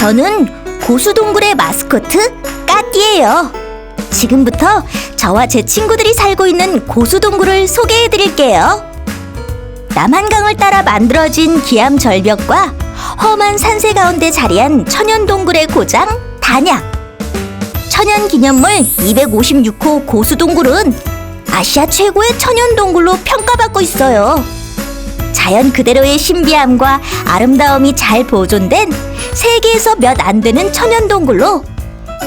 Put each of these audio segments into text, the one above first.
저는 고수동굴의 마스코트 까띠예요. 지금부터 저와 제 친구들이 살고 있는 고수동굴을 소개해드릴게요. 남한강을 따라 만들어진 기암 절벽과 험한 산세 가운데 자리한 천연동굴의 고장 단약. 천연기념물 256호 고수동굴은 아시아 최고의 천연동굴로 평가받고 있어요. 자연 그대로의 신비함과 아름다움이 잘 보존된 세계에서 몇 안 되는 천연동굴로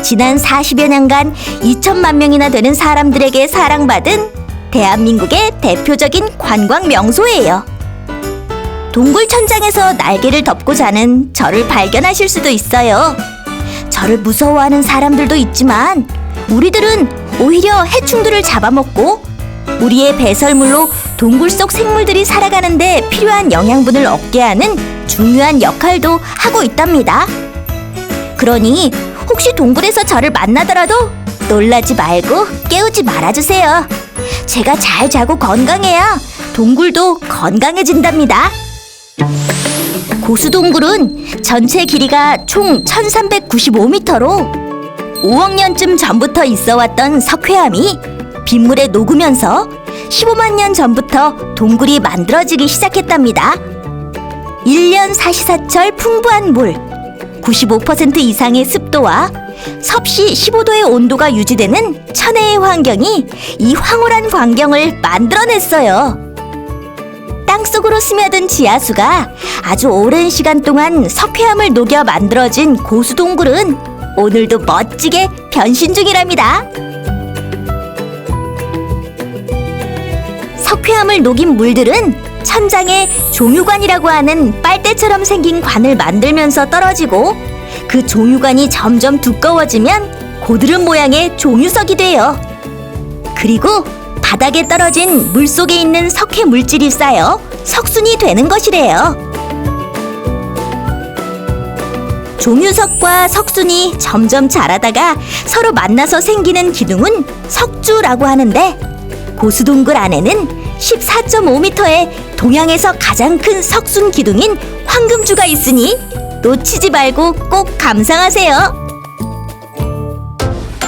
지난 40여 년간 2천만 명이나 되는 사람들에게 사랑받은 대한민국의 대표적인 관광 명소예요. 동굴 천장에서 날개를 덮고 자는 저를 발견하실 수도 있어요. 저를 무서워하는 사람들도 있지만 우리들은 오히려 해충들을 잡아먹고 우리의 배설물로 동굴 속 생물들이 살아가는데 필요한 영양분을 얻게 하는 중요한 역할도 하고 있답니다. 그러니 혹시 동굴에서 저를 만나더라도 놀라지 말고 깨우지 말아주세요. 제가 잘 자고 건강해야 동굴도 건강해진답니다. 고수동굴은 전체 길이가 총 1395m로 5억 년쯤 전부터 있어왔던 석회암이 빗물에 녹으면서 15만 년 전부터 동굴이 만들어지기 시작했답니다. 1년 사시사철 풍부한 물, 95% 이상의 습도와 섭씨 15도의 온도가 유지되는 천혜의 환경이 이 황홀한 광경을 만들어냈어요. 땅속으로 스며든 지하수가 아주 오랜 시간 동안 석회암을 녹여 만들어진 고수동굴은 오늘도 멋지게 변신 중이랍니다. 석회암을 녹인 물들은 천장에 종유관이라고 하는 빨대처럼 생긴 관을 만들면서 떨어지고 그 종유관이 점점 두꺼워지면 고드름 모양의 종유석이 돼요. 그리고 바닥에 떨어진 물속에 있는 석회 물질이 쌓여 석순이 되는 것이래요. 종유석과 석순이 점점 자라다가 서로 만나서 생기는 기둥은 석주라고 하는데 고수동굴 안에는 14.5m의 동양에서 가장 큰 석순 기둥인 황금주가 있으니 놓치지 말고 꼭 감상하세요.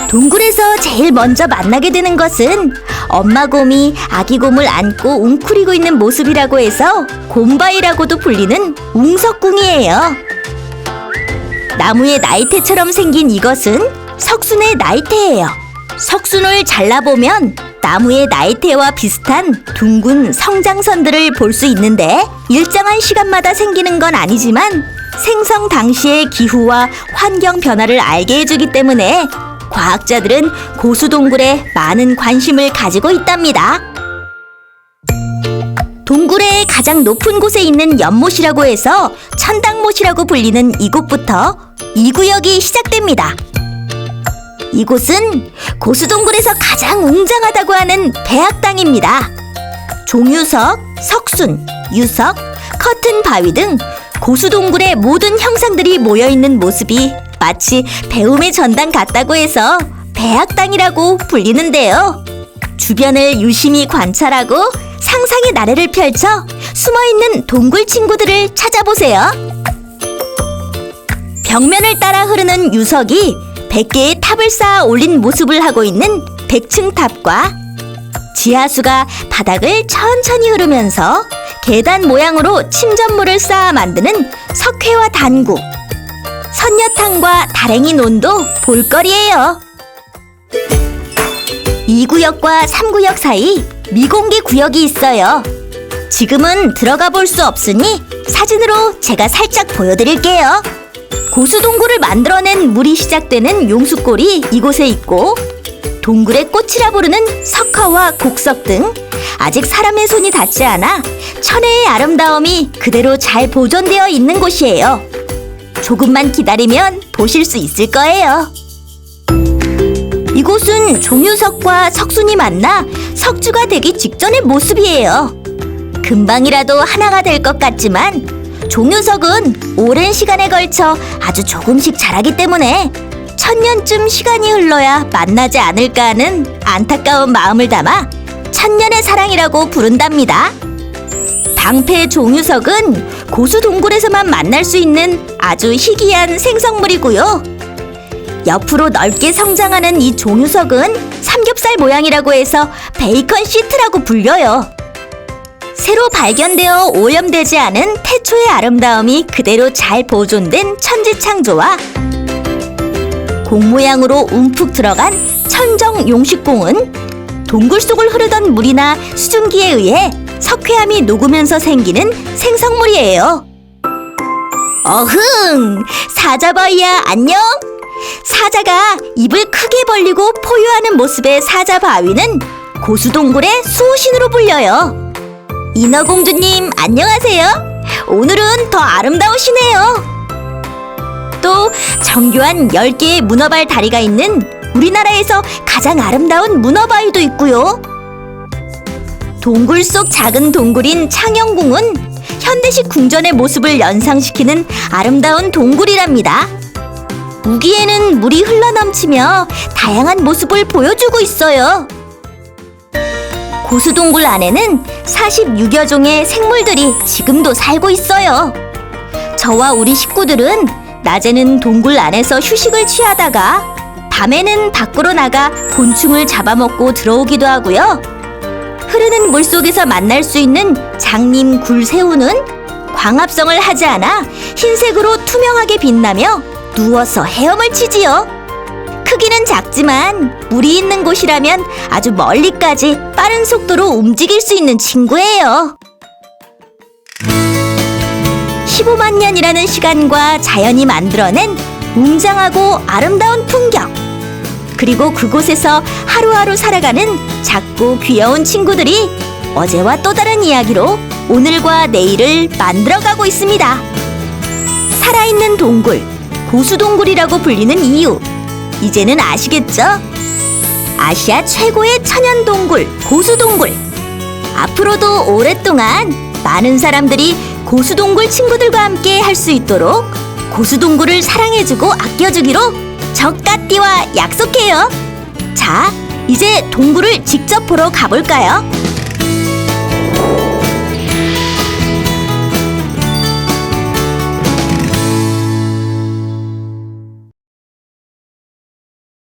동굴에서 제일 먼저 만나게 되는 것은 엄마 곰이 아기 곰을 안고 웅크리고 있는 모습이라고 해서 곰바위라고도 불리는 웅석궁이에요. 나무의 나이테처럼 생긴 이것은 석순의 나이테예요. 석순을 잘라보면 나무의 나이테와 비슷한 둥근 성장선들을 볼 수 있는데 일정한 시간마다 생기는 건 아니지만 생성 당시의 기후와 환경 변화를 알게 해주기 때문에 과학자들은 고수동굴에 많은 관심을 가지고 있답니다. 동굴의 가장 높은 곳에 있는 연못이라고 해서 천당못이라고 불리는 이곳부터 이 구역이 시작됩니다. 이곳은 고수동굴에서 가장 웅장하다고 하는 배악당입니다. 종유석, 석순, 유석, 커튼 바위 등 고수동굴의 모든 형상들이 모여있는 모습이 마치 배움의 전당 같다고 해서 배악당이라고 불리는데요. 주변을 유심히 관찰하고 상상의 나래를 펼쳐 숨어있는 동굴 친구들을 찾아보세요. 벽면을 따라 흐르는 유석이 100개의 탑을 쌓아 올린 모습을 하고 있는 백층탑과 지하수가 바닥을 천천히 흐르면서 계단 모양으로 침전물을 쌓아 만드는 석회와 단구, 선녀탕과 다랭이 논도 볼거리예요. 2구역과 3구역 사이 미공개 구역이 있어요. 지금은 들어가 볼 수 없으니 사진으로 제가 살짝 보여드릴게요. 고수동굴을 만들어낸 물이 시작되는 용수골이 이곳에 있고 동굴의 꽃이라 부르는 석화와 곡석 등 아직 사람의 손이 닿지 않아 천혜의 아름다움이 그대로 잘 보존되어 있는 곳이에요. 조금만 기다리면 보실 수 있을 거예요. 이곳은 종유석과 석순이 만나 석주가 되기 직전의 모습이에요. 금방이라도 하나가 될 것 같지만 종유석은 오랜 시간에 걸쳐 아주 조금씩 자라기 때문에 1000년쯤 시간이 흘러야 만나지 않을까 하는 안타까운 마음을 담아 천년의 사랑이라고 부른답니다. 방패 종유석은 고수동굴에서만 만날 수 있는 아주 희귀한 생성물이고요. 옆으로 넓게 성장하는 이 종유석은 삼겹살 모양이라고 해서 베이컨 시트라고 불려요. 새로 발견되어 오염되지 않은 태초의 아름다움이 그대로 잘 보존된 천지창조와 공 모양으로 움푹 들어간 천정 용식공은 동굴 속을 흐르던 물이나 수증기에 의해 석회암이 녹으면서 생기는 생성물이에요. 어흥! 사자바위야 안녕! 사자가 입을 크게 벌리고 포효하는 모습의 사자바위는 고수동굴의 수호신으로 불려요. 인어공주님 안녕하세요. 오늘은 더 아름다우시네요. 또 정교한 10개의 문어발 다리가 있는 우리나라에서 가장 아름다운 문어바위도 있고요. 동굴 속 작은 동굴인 창영궁은 현대식 궁전의 모습을 연상시키는 아름다운 동굴이랍니다. 우기에는 물이 흘러넘치며 다양한 모습을 보여주고 있어요. 고수동굴 안에는 46여 종의 생물들이 지금도 살고 있어요. 저와 우리 식구들은 낮에는 동굴 안에서 휴식을 취하다가 밤에는 밖으로 나가 곤충을 잡아먹고 들어오기도 하고요. 흐르는 물속에서 만날 수 있는 장님 굴새우는 광합성을 하지 않아 흰색으로 투명하게 빛나며 누워서 헤엄을 치지요. 크기는 작지만 물이 있는 곳이라면 아주 멀리까지 빠른 속도로 움직일 수 있는 친구예요. 15만 년이라는 시간과 자연이 만들어낸 웅장하고 아름다운 풍경, 그리고 그곳에서 하루하루 살아가는 작고 귀여운 친구들이 어제와 또 다른 이야기로 오늘과 내일을 만들어가고 있습니다. 살아있는 동굴, 고수동굴이라고 불리는 이유, 이제는 아시겠죠? 아시아 최고의 천연동굴, 고수동굴. 앞으로도 오랫동안 많은 사람들이 고수동굴 친구들과 함께 할 수 있도록 고수동굴을 사랑해주고 아껴주기로 적가띠와 약속해요. 자, 이제 동굴을 직접 보러 가볼까요?